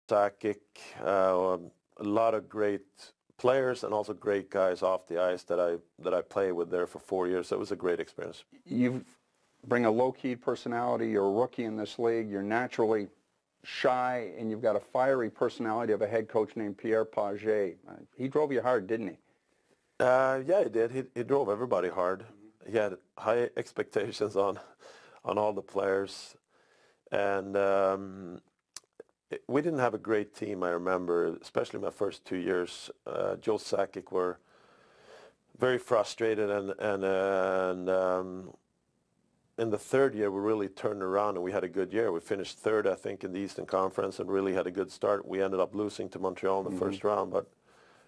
Sakic, a lot of great players and also great guys off the ice that I played with there for 4 years. So it was a great experience. You bring a low-key personality. You're a rookie in this league. You're naturally shy, and you've got a fiery personality of a head coach named Pierre Pagé. He drove you hard, didn't he? Yeah, he did. He drove everybody hard. He had high expectations on all the players, and we didn't have a great team. I remember, especially my first 2 years. Joe Sakic were very frustrated, and in the third year we really turned around and we had a good year. We finished third, I think, in the Eastern Conference and really had a good start. We ended up losing to Montreal in the first round,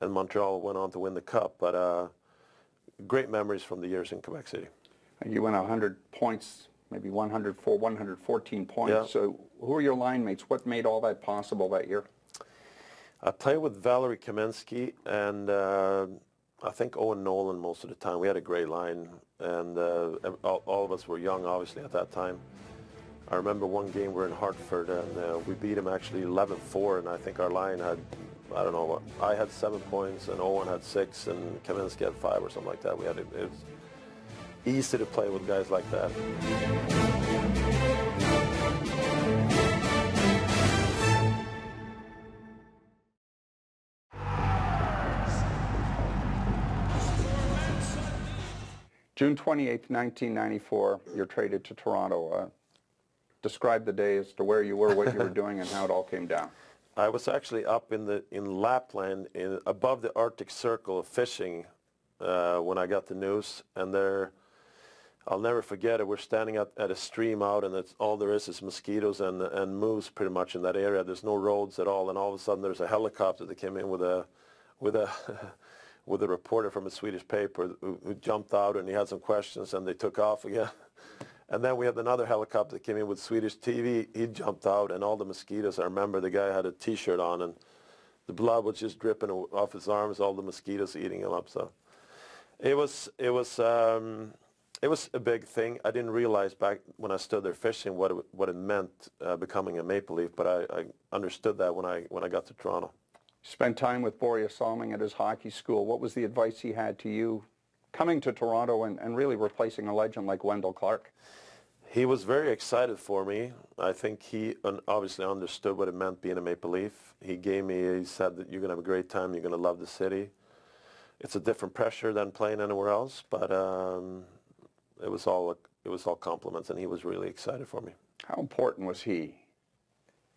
and Montreal went on to win the Cup. But great memories from the years in Quebec City. You went 100 points, maybe 114 points. Yeah. So who are your line mates? What made all that possible that year? I played with Valerie Kaminsky and I think Owen Nolan most of the time. We had a great line, and all of us were young, obviously, at that time. I remember one game we were in Hartford, and we beat him actually 11-4, and I think our line had, I don't know, I had 7 points, and Owen had 6, and Kaminsky had 5 or something like that. It was easy to play with guys like that. June 28th, 1994, you're traded to Toronto. Describe the day as to where you were, what you were doing, and how it all came down. I was actually up in Lapland, above the Arctic Circle, fishing when I got the news. And there, I'll never forget it. We're standing at a stream out, and all there is mosquitoes and moose pretty much in that area. There's no roads at all, and all of a sudden there's a helicopter that came in with a with a reporter from a Swedish paper who jumped out, and he had some questions, and they took off again. And then we had another helicopter that came in with Swedish TV. He jumped out, and all the mosquitoes, I remember the guy had a T-shirt on, and the blood was just dripping off his arms, all the mosquitoes eating him up. So it was a big thing. I didn't realize back when I stood there fishing what it meant becoming a Maple Leaf, but I understood that when I got to Toronto. Spent time with Boreas Salming at his hockey school. What was the advice he had to you coming to Toronto and really replacing a legend like Wendell Clark? He was very excited for me. I think he obviously understood what it meant being a Maple Leaf. He said that you're going to have a great time, you're going to love the city. It's a different pressure than playing anywhere else, but it was all compliments, and he was really excited for me. How important was he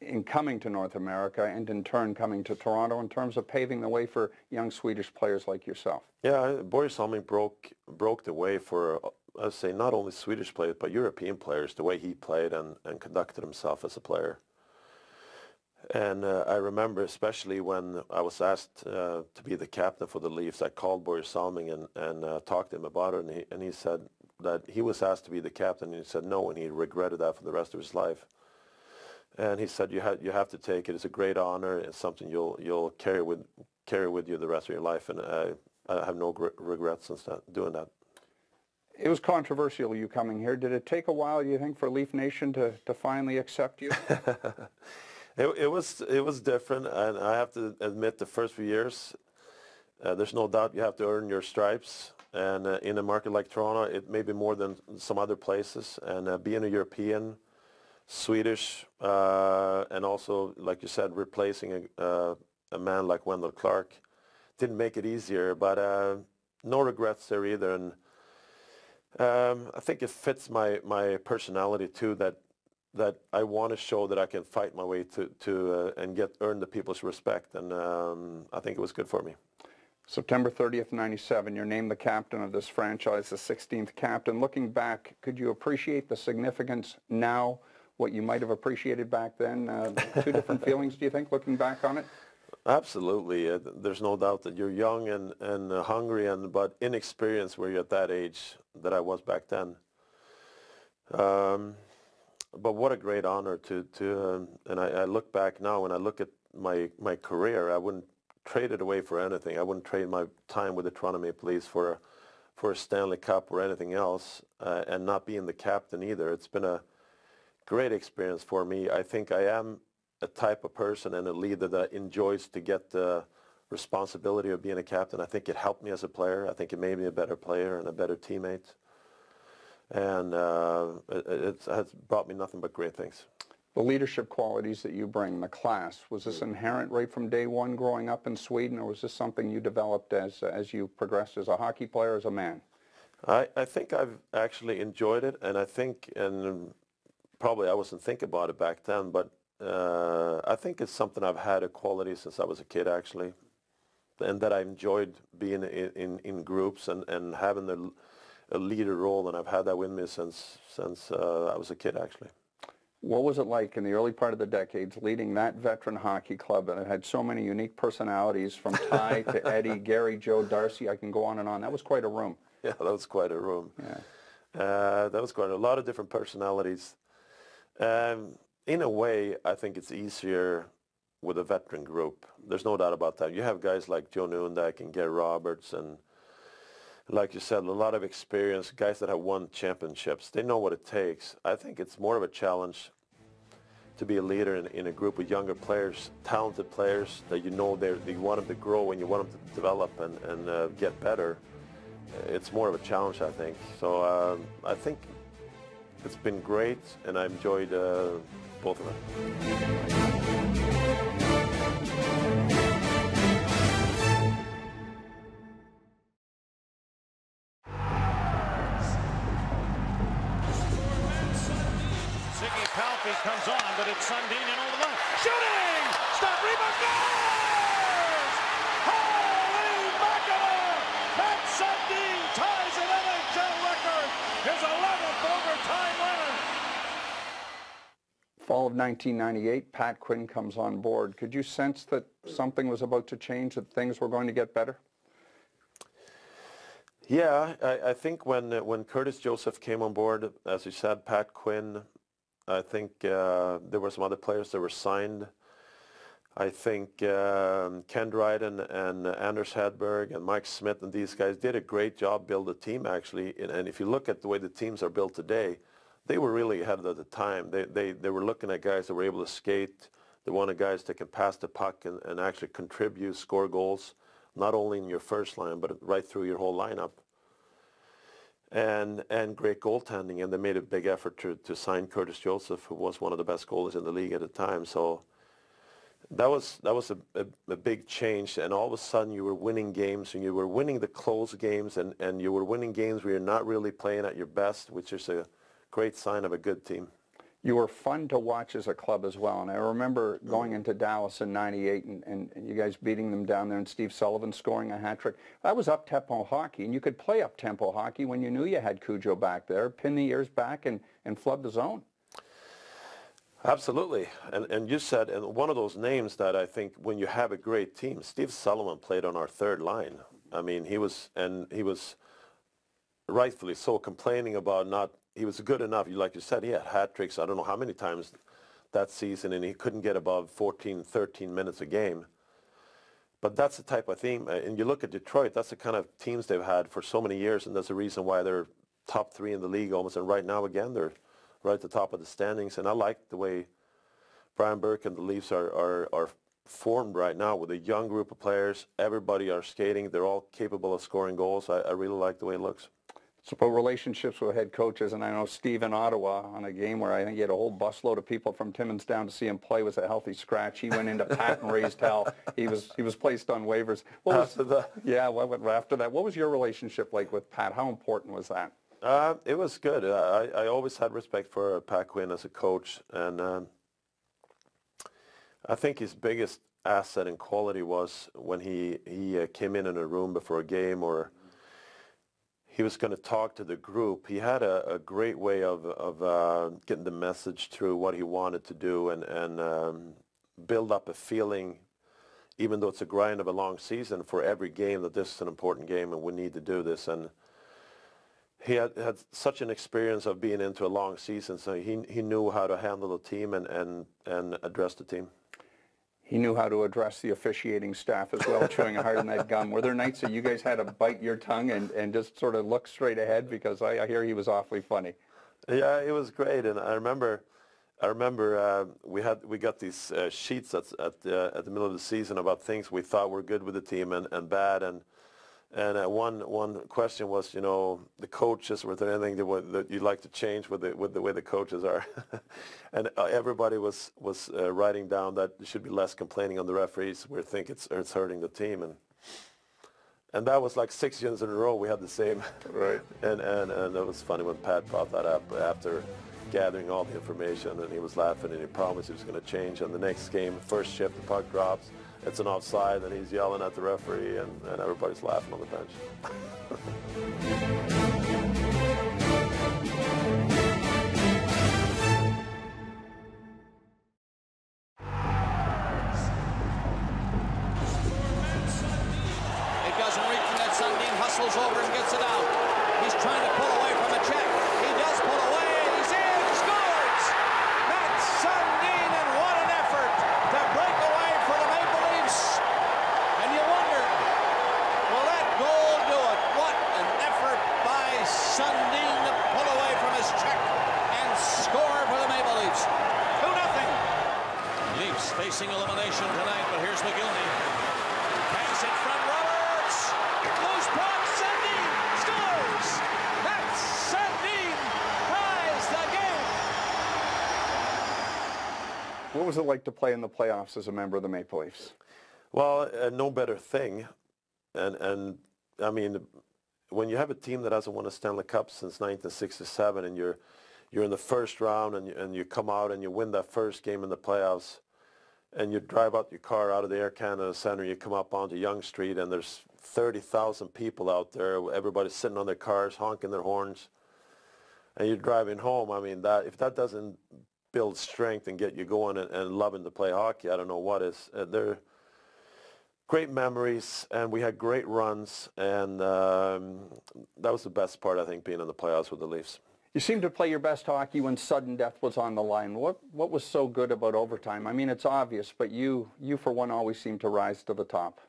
in coming to North America and in turn coming to Toronto in terms of paving the way for young Swedish players like yourself? Yeah, Boreas Salming broke the way for, I'd say, not only Swedish players but European players, the way he played and conducted himself as a player. And I remember especially when I was asked to be the captain for the Leafs, I called Boreas Salming and talked to him about it, and he said that he was asked to be the captain, and he said no, and he regretted that for the rest of his life. And he said, you have to take it. It's a great honor. It's something you'll carry with you the rest of your life. And I have no regrets since doing that. It was controversial, you coming here. Did it take a while, do you think, for Leaf Nation to finally accept you? It was different, and I have to admit the first few years, there's no doubt you have to earn your stripes. And in a market like Toronto, it may be more than some other places. And being a European, Swedish, and also, like you said, replacing a man like Wendell Clark didn't make it easier, but no regrets there either. And I think it fits my personality too, that I want to show that I can fight my way to and earn the people's respect, and I think it was good for me. September 30th, 97, you're named the captain of this franchise, the 16th captain. Looking back, could you appreciate the significance now, what you might have appreciated back then? Two different feelings, do you think, looking back on it? Absolutely. There's no doubt that you're young and hungry, but inexperienced where you're at that age that I was back then. But what a great honor and I look back now, and I look at my career, I wouldn't trade it away for anything. I wouldn't trade my time with the Toronto Maple Leafs for a Stanley Cup or anything else, and not being the captain either. It's been a great experience for me. I think I am a type of person and a leader that enjoys to get the responsibility of being a captain. I think it helped me as a player. I think it made me a better player and a better teammate. And it has brought me nothing but great things. The leadership qualities that you bring, the class, was this inherent right from day one growing up in Sweden, or was this something you developed as you progressed as a hockey player, as a man? I think I've actually enjoyed it, and I think, and probably I wasn't thinking about it back then, but I think it's something I've had a quality since I was a kid, actually, and that I enjoyed being in groups and having a leader role, and I've had that with me since I was a kid, actually. What was it like in the early part of the decades leading that veteran hockey club that had so many unique personalities, from Ty to Eddie, Gary, Joe, Darcy? I can go on and on. That was quite a room. Yeah, that was quite a room. Yeah. That was quite a lot of different personalities. In a way, I think it's easier with a veteran group. There's no doubt about that. You have guys like Joe Nundak and Gary Roberts, and like you said, a lot of experience, guys that have won championships. They know what it takes. I think it's more of a challenge to be a leader in a group with younger players, talented players that you know you want them to grow and you want them to develop and get better. It's more of a challenge, I think. So I think it's been great, and I enjoyed both of them. Comes on, but it's Sundin in over the line. Shooting! Stop, rebound, scores! Holy mackerel! Matt Sundin ties an NHL record, his 11th overtime winner. Fall of 1998, Pat Quinn comes on board. Could you sense that something was about to change, that things were going to get better? Yeah, I think when Curtis Joseph came on board, as you said, Pat Quinn, I think there were some other players that were signed. I think Ken Dryden and Anders Hedberg and Mike Smith and these guys did a great job building the team, actually. And if you look at the way the teams are built today, they were really ahead of the time. They were looking at guys that were able to skate. They wanted guys that can pass the puck and actually contribute, score goals, not only in your first line, but right through your whole lineup. And great goaltending, and they made a big effort to sign Curtis Joseph, who was one of the best goalies in the league at the time. So that was a big change, and all of a sudden you were winning games, and you were winning the close games, and you were winning games where you're not really playing at your best, which is a great sign of a good team. You were fun to watch as a club as well, and I remember going into Dallas in '98 and you guys beating them down there and Steve Sullivan scoring a hat trick. That was up-tempo hockey, and you could play up-tempo hockey when you knew you had Cujo back there, pin the ears back and flood the zone. Absolutely, and you said, and one of those names that I think when you have a great team, Steve Sullivan played on our third line. I mean, he was rightfully so complaining about not. He was good enough. Like you said, he had hat tricks. I don't know how many times that season, and he couldn't get above 14, 13 minutes a game. But that's the type of team. And you look at Detroit, that's the kind of teams they've had for so many years, and that's the reason why they're top 3 in the league almost. And right now, again, they're right at the top of the standings. And I like the way Brian Burke and the Leafs are formed right now with a young group of players. Everybody are skating. They're all capable of scoring goals. I really like the way it looks. It's about relationships with head coaches, and I know Steve in Ottawa on a game where I think he had a whole busload of people from Timmins down to see him play was a healthy scratch. He went into Pat and raised hell. He was placed on waivers. After that? Yeah, after that. What was your relationship like with Pat? How important was that? It was good. I always had respect for Pat Quinn as a coach, and I think his biggest asset and quality was when he came in a room before a game, or he was going to talk to the group. He had a great way of getting the message through, what he wanted to do, and build up a feeling, even though it's a grind of a long season, for every game, that this is an important game and we need to do this. And he had such an experience of being into a long season, so he knew how to handle the team and address the team. He knew how to address the officiating staff as well, chewing hard on that gum. Were there nights that you guys had to bite your tongue and just sort of look straight ahead? Because I hear he was awfully funny. Yeah, it was great. And I remember I remember we got these sheets at the middle of the season about things we thought were good with the team and bad, and one question was, you know, the coaches. Was there anything that you'd like to change with the way the coaches are? And everybody was writing down that there should be less complaining on the referees. We think it's hurting the team, and that was like 6 years in a row we had the same. Right. And it was funny when Pat brought that up after gathering all the information, and he was laughing and he promised he was going to change. And the next game, first shift, the puck drops, it's an offside, and he's yelling at the referee, and everybody's laughing on the bench. It doesn't reach from that. Sundin hustles over and gets it out. He's trying to pull away from a check. He does pull away. He's in. Scores! That's Sundin, and what an effort to break away for the Maple Leafs. And you wonder, will that goal do it? What an effort by Sundin to pull away from his check and score for the Maple Leafs. 2-0. Leafs facing elimination tonight, but here's McGillney. Pass in front, Roberts. Loose puck, Sundin scores. That's Sundin ties the game. What was it like to play in the playoffs as a member of the Maple Leafs? Well, no better thing, and I mean, when you have a team that hasn't won a Stanley Cup since 1967, and you're in the first round, and you come out and you win that first game in the playoffs, and you drive out your car out of the Air Canada Centre, you come up onto Yonge Street, and there's 30,000 people out there, everybody's sitting on their cars, honking their horns, and you're driving home. I mean, if that doesn't build strength and get you going and loving to play hockey, I don't know what is. They're great memories, and we had great runs, and that was the best part, I think, being in the playoffs with the Leafs. You seemed to play your best hockey when sudden death was on the line. What was so good about overtime? I mean, it's obvious, but you for one always seem to rise to the top.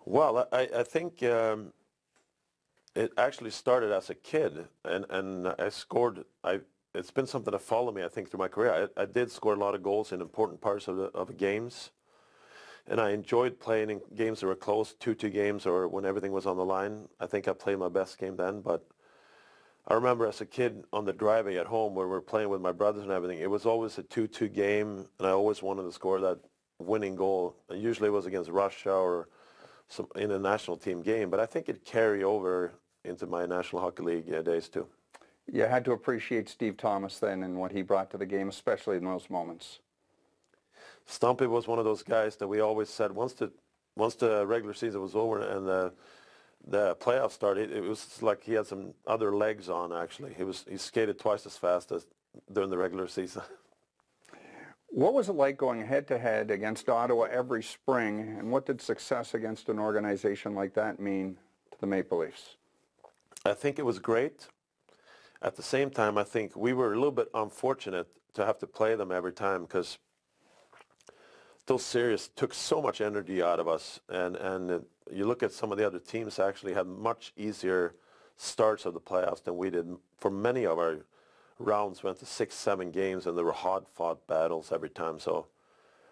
Well, I think it actually started as a kid, and I scored. It's been something that followed me, I think, through my career. I did score a lot of goals in important parts of the games, and I enjoyed playing in games that were close, 2-2 games, or when everything was on the line. I think I played my best game then, but I remember as a kid on the driving at home where we're playing with my brothers and everything, it was always a 2-2 game, and I always wanted to score that winning goal. And usually it was against Russia or in a national team game, but I think it carried over into my National Hockey League days too. You had to appreciate Steve Thomas then and what he brought to the game, especially in those moments. Stumpy was one of those guys that we always said once the regular season was over and the playoffs started, it was like he had some other legs on. Actually, he skated twice as fast as during the regular season. What was it like going head-to-head against Ottawa every spring, and what did success against an organization like that mean to the Maple Leafs? I think it was great. At the same time, I think we were a little bit unfortunate to have to play them every time because those series took so much energy out of us, and you look at some of the other teams actually had much easier starts of the playoffs than we did. For many of our rounds went to 6-7 games, and there were hard-fought battles every time. So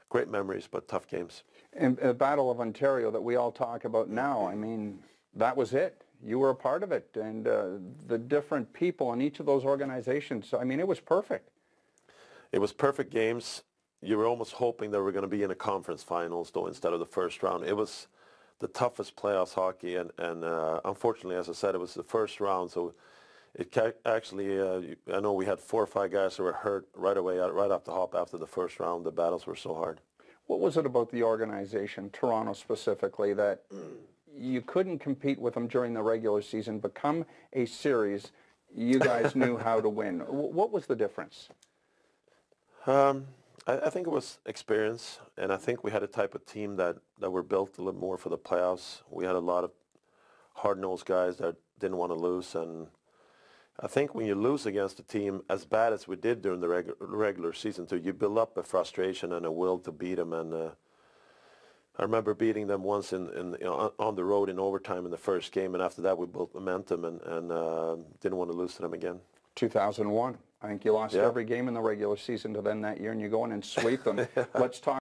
great memories, but tough games. And the Battle of Ontario that we all talk about now, I mean, that was it. You were a part of it, and the different people in each of those organizations, I mean, it was perfect. It was perfect games. You were almost hoping that we were going to be in a conference finals, though, instead of the first round. It was the toughest playoffs hockey, and unfortunately, as I said, it was the first round, so it actually, I know we had 4 or 5 guys who were hurt right away, right off the hop after the first round. The battles were so hard. What was it about the organization, Toronto specifically, that you couldn't compete with them during the regular season, but come a series, you guys knew how to win? What was the difference? I think it was experience, and I think we had a type of team that were built a little more for the playoffs. We had a lot of hard-nosed guys that didn't want to lose, and I think when you lose against a team as bad as we did during the regular season too, you build up a frustration and a will to beat them. And I remember beating them once on the road in overtime in the first game, and after that we built momentum and didn't want to lose to them again. 2001. I think you lost Yeah. every game in the regular season to them that year, and you go in and sweep them. Let's talk.